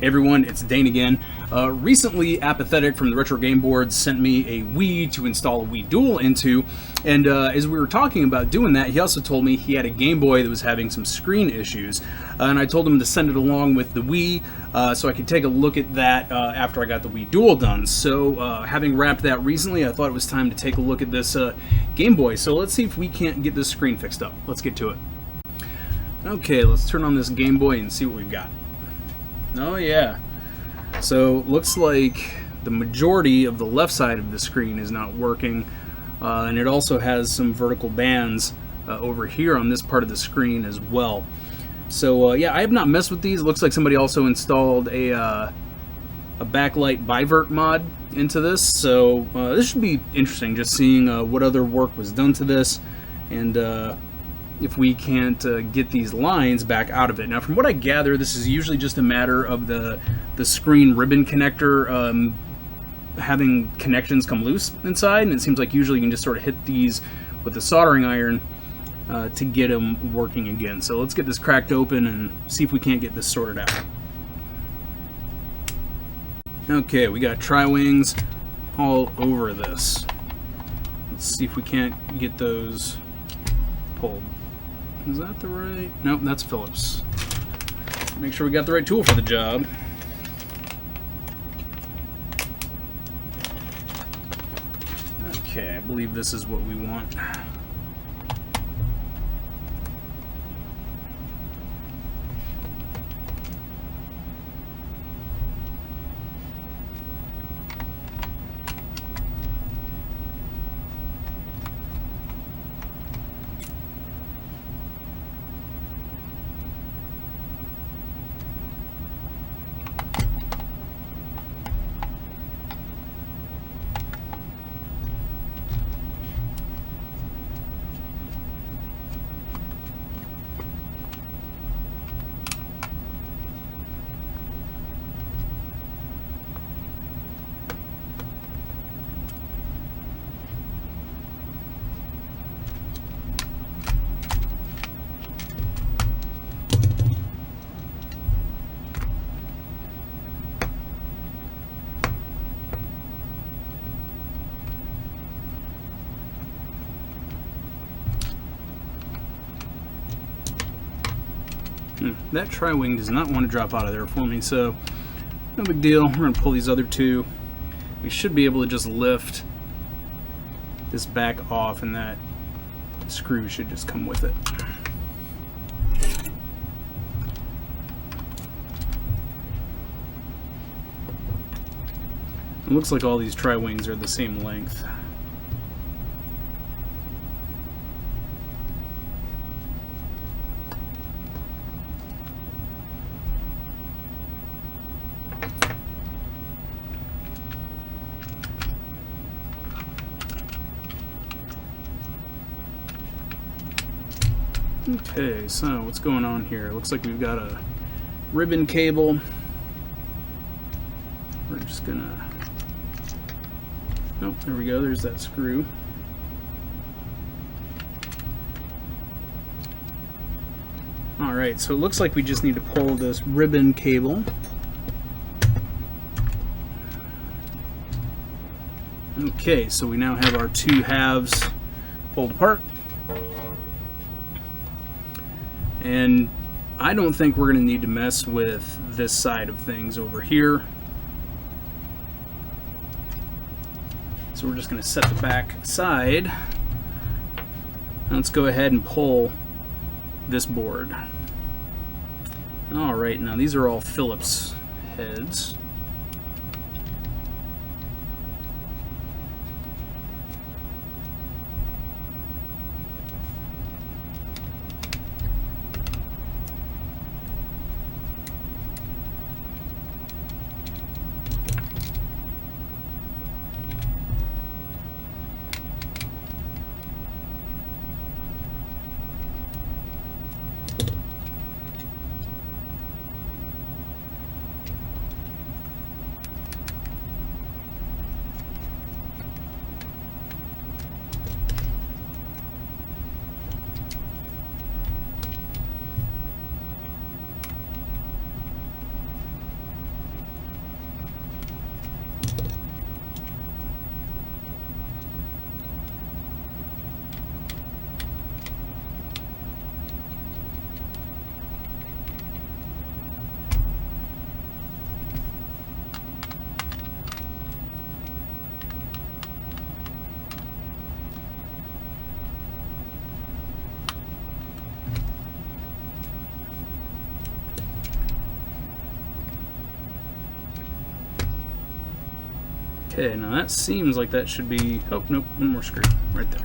Everyone, it's Dane again. Recently, Apathetic from the Retro Game Boards sent me a Wii to install a Wii Dual into, and as we were talking about doing that, he also told me he had a Game Boy that was having some screen issues, and I told him to send it along with the Wii so I could take a look at that after I got the Wii Dual done. So, having wrapped that recently, I thought it was time to take a look at this Game Boy. So let's see if we can't get this screen fixed up. Let's get to it. Okay, let's turn on this Game Boy and see what we've got. Oh yeah, so looks like the majority of the left side of the screen is not working, and it also has some vertical bands over here on this part of the screen as well. So yeah, I have not messed with these. It looks like somebody also installed a backlight bivert mod into this, so this should be interesting, just seeing what other work was done to this, and if we can't get these lines back out of it. Now, from what I gather, this is usually just a matter of the screen ribbon connector having connections come loose inside, and it seems like usually you can just sort of hit these with a soldering iron to get them working again. So let's get this cracked open and see if we can't get this sorted out. Okay, we got tri-wings all over this. Let's see if we can't get those pulled. Is that the right? Nope, that's Phillips. Make sure we got the right tool for the job. Okay, I believe this is what we want. That tri-wing does not want to drop out of there for me, so no big deal. We're going to pull these other two. We should be able to just lift this back off, and that screw should just come with it. It looks like all these tri-wings are the same length. Okay, so what's going on here? It looks like we've got a ribbon cable. We're just gonna... Oh, there we go, there's that screw. Alright, so it looks like we just need to pull this ribbon cable. Okay, so we now have our two halves pulled apart. And I don't think we're going to need to mess with this side of things over here. So we're just going to set the back side. Now let's go ahead and pull this board. Alright, now these are all Phillips heads. Okay, now that seems like that should be... Oh, nope, one more screw right there.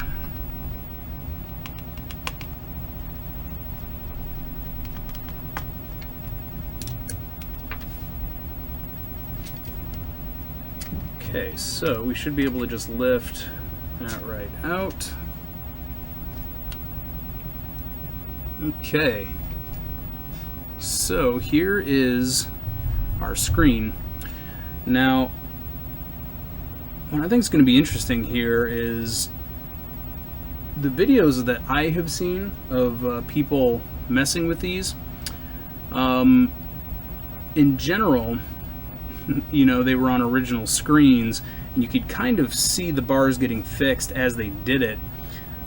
Okay, so we should be able to just lift that right out. Okay, so here is our screen. Now, what I think is going to be interesting here is the videos that I have seen of people messing with these. In general, you know, they were on original screens, and you could kind of see the bars getting fixed as they did it.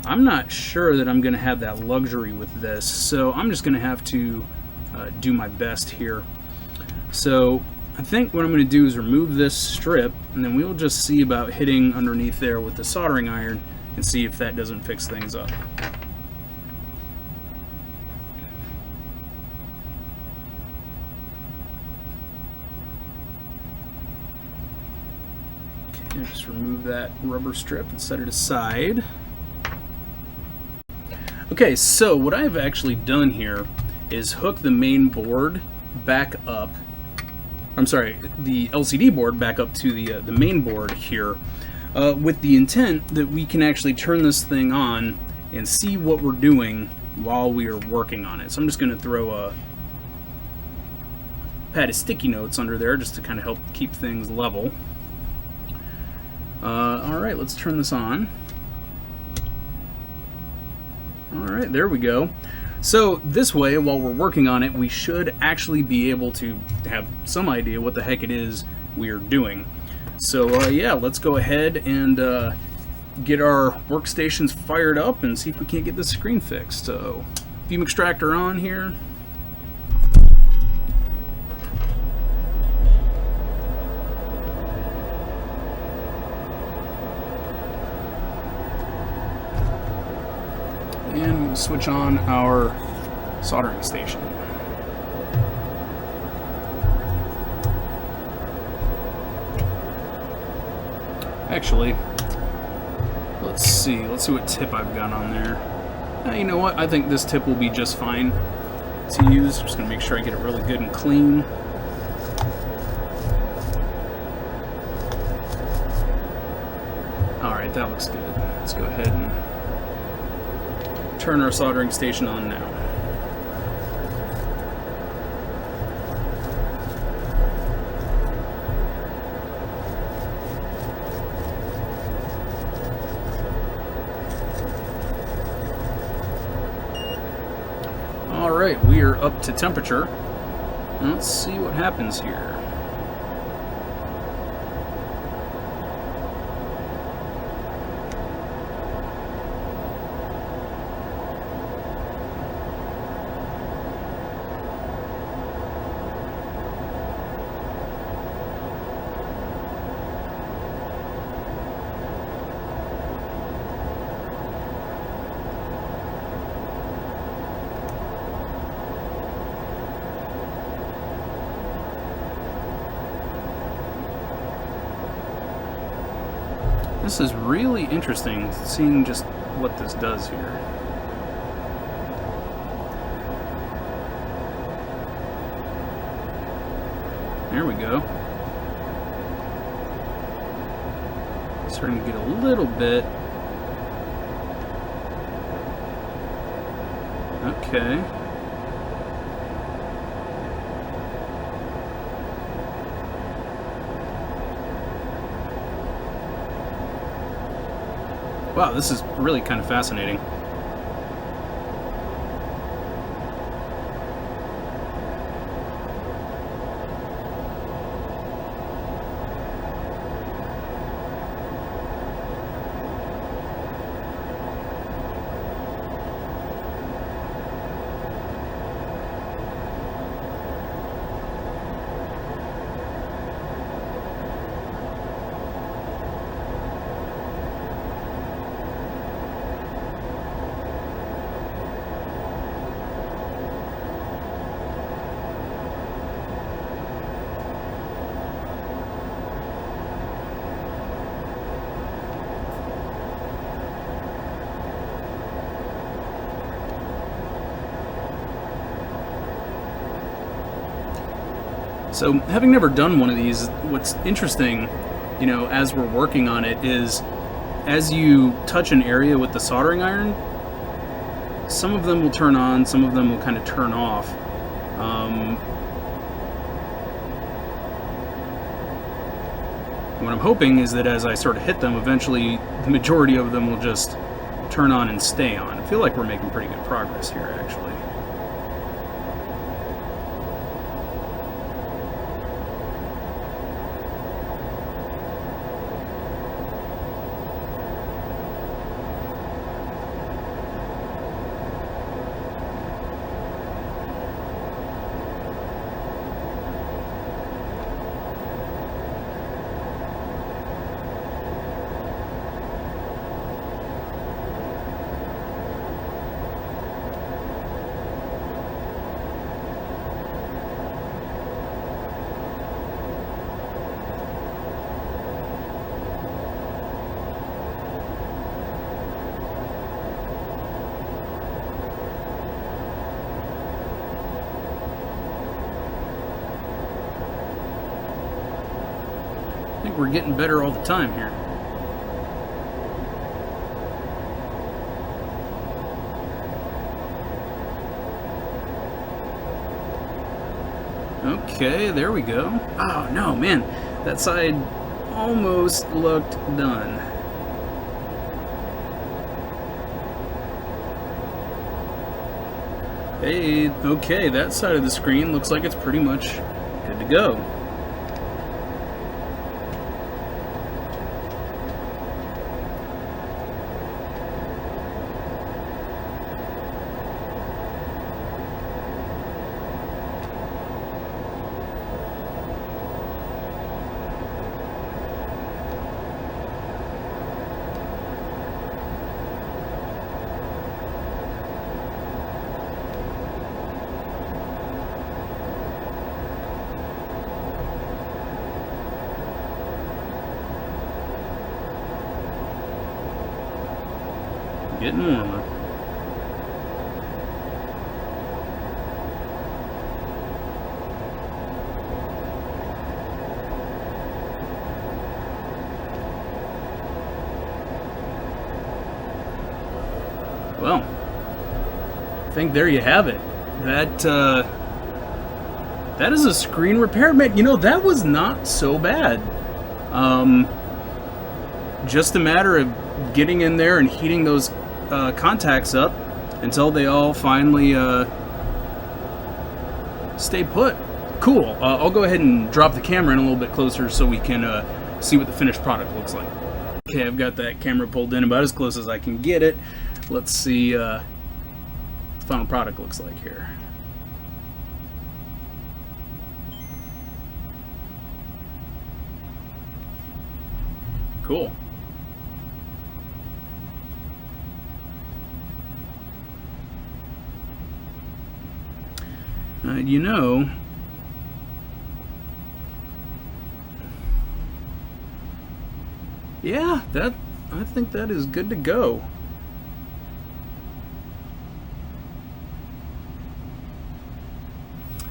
I'm not sure that I'm going to have that luxury with this, so I'm just going to have to do my best here. So I think what I'm going to do is remove this strip, and then we'll just see about hitting underneath there with the soldering iron and see if that doesn't fix things up. Okay, just remove that rubber strip and set it aside. Okay, so what I've actually done here is hook the main board back up. I'm sorry, the LCD board back up to the main board here, with the intent that we can actually turn this thing on and see what we're doing while we are working on it. So I'm just going to throw a pad of sticky notes under there just to kind of help keep things level. Alright, let's turn this on. Alright, there we go. So this way, while we're working on it, we should actually be able to have some idea what the heck it is we are doing. So yeah, let's go ahead and get our workstations fired up and see if we can't get this screen fixed. So, fume extractor on here. And we'll switch on our soldering station. Actually, let's see what tip I've got on there. You know what? I think this tip will be just fine to use. I'm just going to make sure I get it really good and clean. Alright, that looks good. Let's go ahead and turn our soldering station on now. Alright, we are up to temperature. Let's see what happens here. This is really interesting, seeing just what this does here. There we go. Starting to get a little bit. Okay. Wow, this is really kind of fascinating. So, having never done one of these, what's interesting, you know, as we're working on it is, as you touch an area with the soldering iron, some of them will turn on, some of them will kind of turn off. What I'm hoping is that as I sort of hit them, eventually the majority of them will just turn on and stay on. I feel like we're making pretty good progress here, actually. I think we're getting better all the time here. Okay, there we go. Oh no, man, that side almost looked done. Hey, okay, that side of the screen looks like it's pretty much good to go. Getting warmer. Well, I think there you have it. That is a screen repair, man. You know, that was not so bad. Just a matter of getting in there and heating those contacts up until they all finally stay put. Cool. I'll go ahead and drop the camera in a little bit closer so we can see what the finished product looks like. Okay, I've got that camera pulled in about as close as I can get it. Let's see what the final product looks like here. Cool. You know, yeah, I think that is good to go.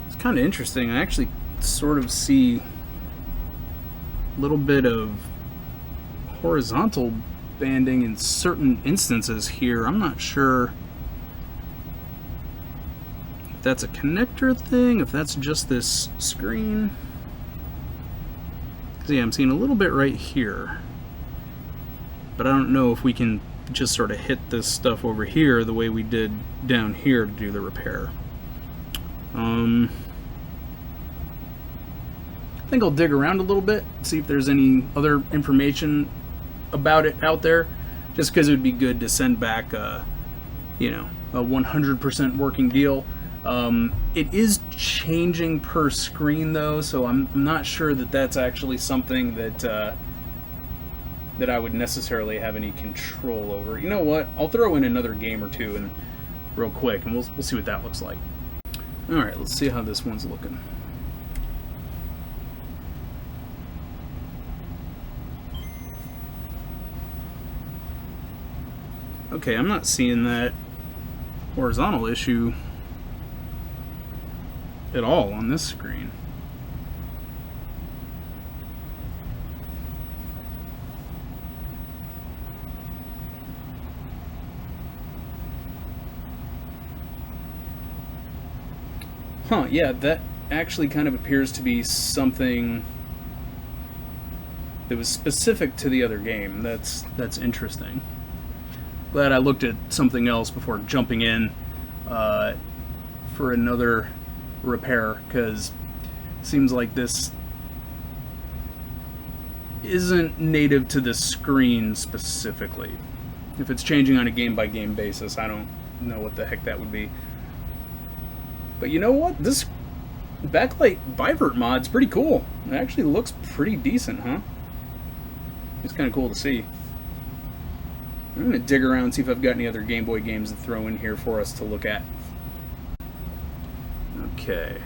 It's kind of interesting. I actually sort of see a little bit of horizontal banding in certain instances here. I'm not sure if that's a connector thing, if that's just this screen. Yeah, I'm seeing a little bit right here, but I don't know if we can just sort of hit this stuff over here the way we did down here to do the repair. I think I'll dig around a little bit, see if there's any other information about it out there, just because it would be good to send back you know, a 100% working deal. It is changing per screen though, so I'm not sure that that's actually something that that I would necessarily have any control over. You know what? I'll throw in another game or two and real quick, and we'll see what that looks like. All right, let's see how this one's looking. Okay, I'm not seeing that horizontal issue at all on this screen. Huh, yeah, that actually kind of appears to be something that was specific to the other game. That's interesting. Glad I looked at something else before jumping in for another repair, because it seems like this isn't native to the screen specifically. If it's changing on a game-by-game basis, I don't know what the heck that would be. But you know what? This backlight bivert mod's pretty cool. It actually looks pretty decent, huh? It's kind of cool to see. I'm going to dig around and see if I've got any other Game Boy games to throw in here for us to look at. Okay.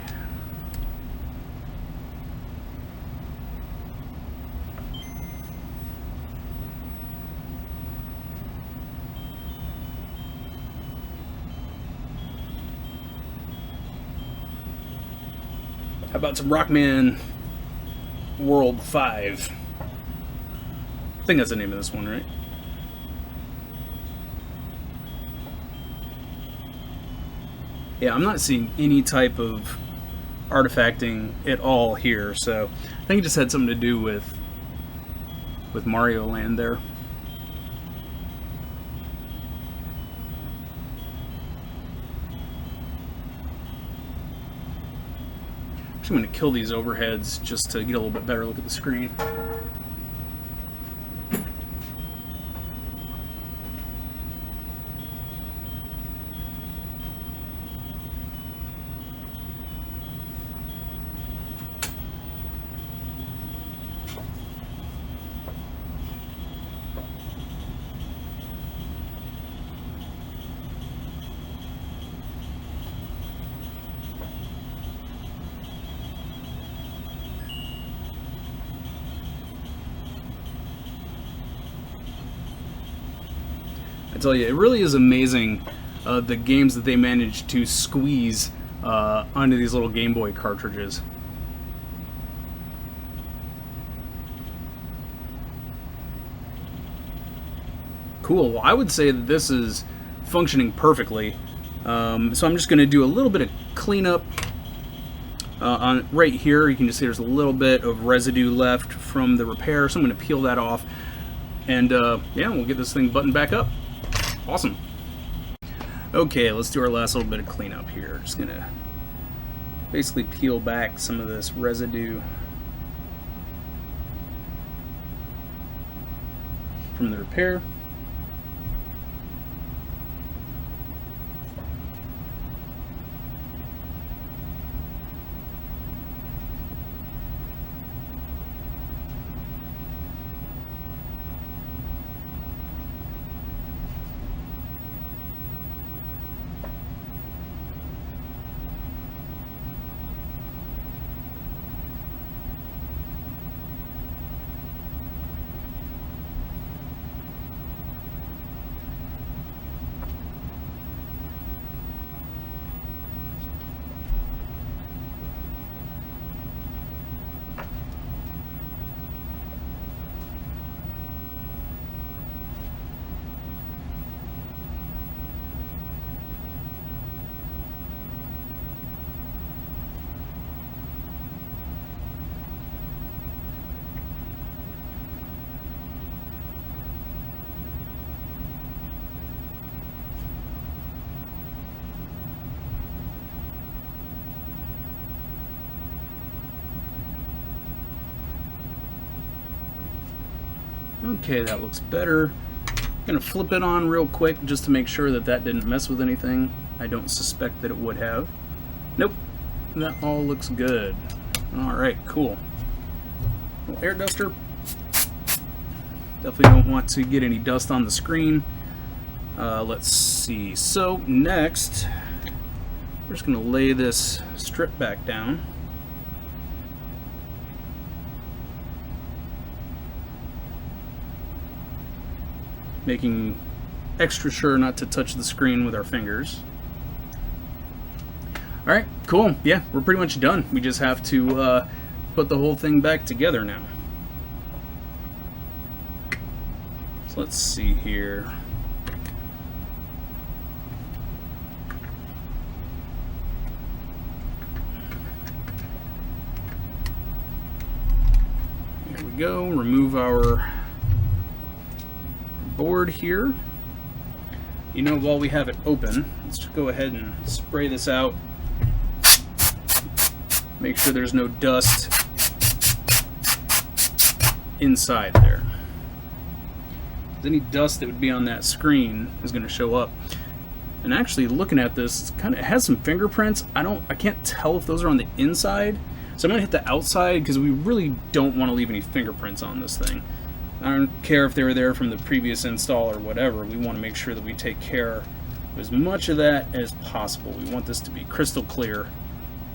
How about some Rockman World 5? I think that's the name of this one, right? Yeah, I'm not seeing any type of artifacting at all here, so I think it just had something to do with Mario Land there. I'm going to kill these overheads just to get a little bit better look at the screen. I tell you, it really is amazing the games that they managed to squeeze onto these little Game Boy cartridges. Cool. Well, I would say that this is functioning perfectly. So I'm just going to do a little bit of cleanup on right here. You can just see there's a little bit of residue left from the repair, so I'm going to peel that off. And yeah, we'll get this thing buttoned back up. Awesome. Okay, let's do our last little bit of cleanup here. Just gonna basically peel back some of this residue from the repair. Okay, that looks better. I'm gonna flip it on real quick just to make sure that that didn't mess with anything. I don't suspect that it would have. Nope, that all looks good. All right, cool. Little air duster. Definitely don't want to get any dust on the screen. Let's see. So next, we're just gonna lay this strip back down. Making extra sure not to touch the screen with our fingers. Alright, cool. Yeah, we're pretty much done. We just have to put the whole thing back together now. So let's see here. we go. Remove our board here. You know, while we have it open, let's go ahead and spray this out. Make sure there's no dust inside there. Any dust that would be on that screen is going to show up. And actually, looking at this, it has some fingerprints. I can't tell if those are on the inside. So I'm going to hit the outside because we really don't want to leave any fingerprints on this thing. I don't care if they were there from the previous install or whatever. We want to make sure that we take care of as much of that as possible. We want this to be crystal clear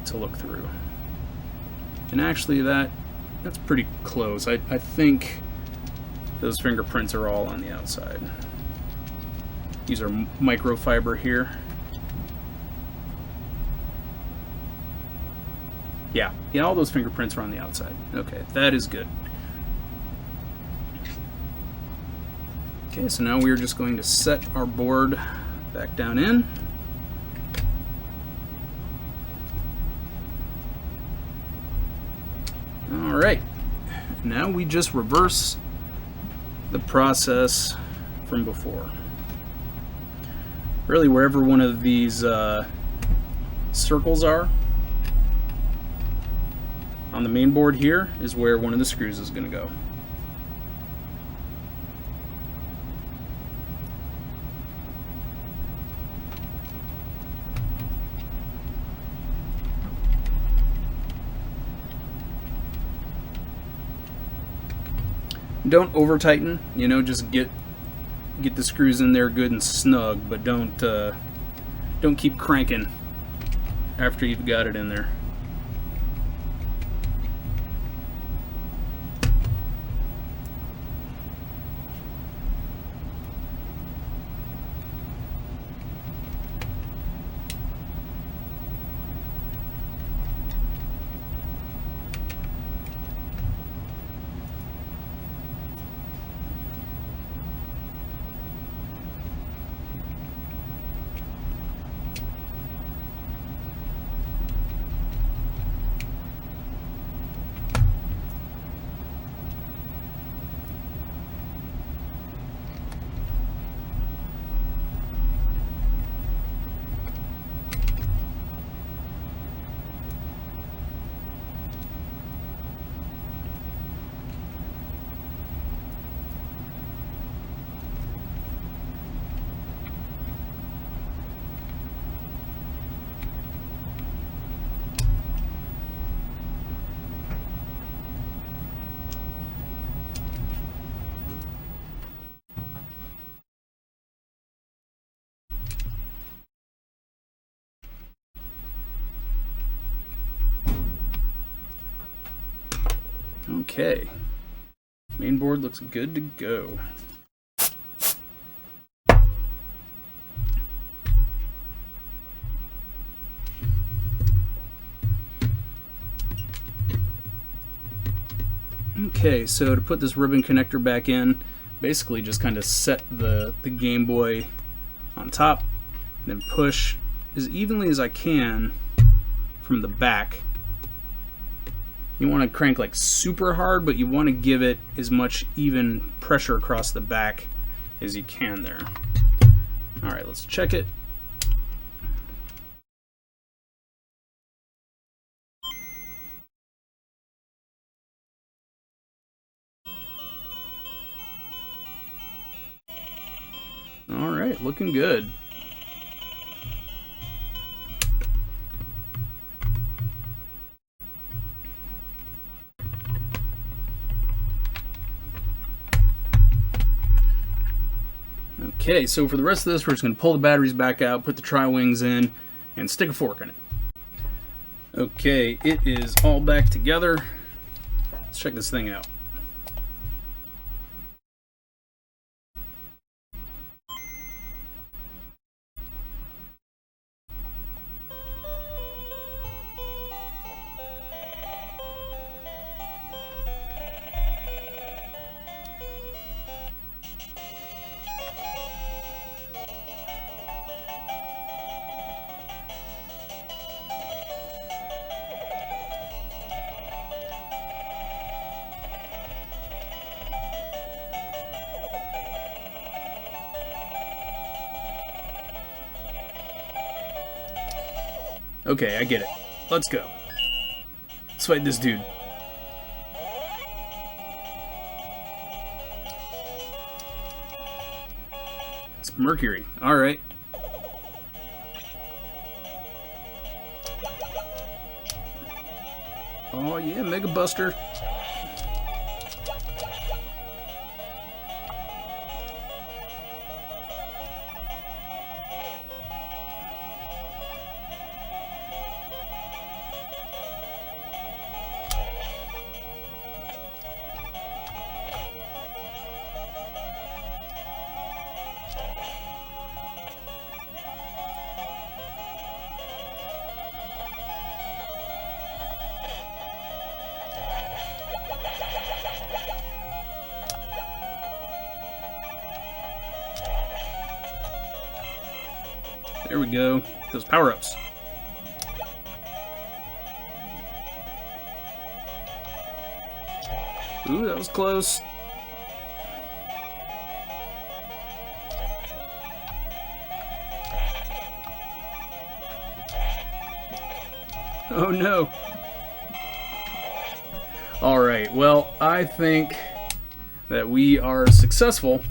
to look through. And actually, that's pretty close. I think those fingerprints are all on the outside. These are microfiber here. Yeah, all those fingerprints are on the outside. Okay, that is good. Okay, so now we're just going to set our board back down in. All right, now we just reverse the process from before. Really, wherever one of these circles are on the main board here is where one of the screws is going to go. Don't over tighten, you know, just get the screws in there good and snug, but don't keep cranking after you've got it in there. Okay, main board looks good to go. Okay, so to put this ribbon connector back in, basically just kind of set the Game Boy on top, and then push as evenly as I can from the back. You want to crank like super hard, but you want to give it as much even pressure across the back as you can there. All right, let's check it. All right, looking good. Okay, so for the rest of this, we're just going to pull the batteries back out, put the tri-wings in, and stick a fork in it. Okay, it is all back together. Let's check this thing out. Okay, I get it. Let's go. Let's fight this dude. It's Mercury. Alright. Oh yeah, Mega Buster. There we go. Those power-ups. Ooh, that was close. Oh no. Alright, well, I think that we are successful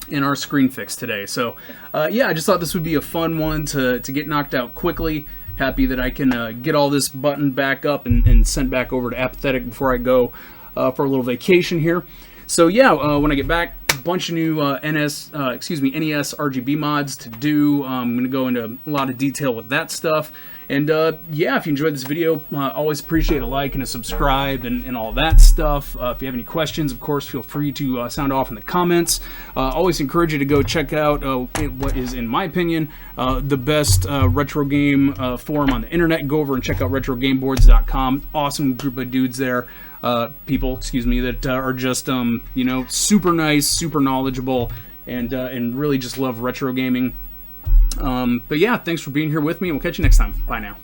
in our screen fix today. So yeah, I just thought this would be a fun one to get knocked out quickly. Happy that I can get all this buttoned back up and sent back over to Apathetic before I go for a little vacation here. So yeah, when I get back, a bunch of new NES RGB mods to do. I'm going to go into a lot of detail with that stuff. And yeah, if you enjoyed this video, always appreciate a like and a subscribe and all that stuff. If you have any questions, of course, feel free to sound off in the comments. Always encourage you to go check out what is, in my opinion, the best retro game forum on the internet. Go over and check out retrogameboards.com. Awesome group of dudes there. People, excuse me, that are just, you know, super nice, super knowledgeable, and really just love retro gaming. But yeah, thanks for being here with me, and we'll catch you next time. Bye now.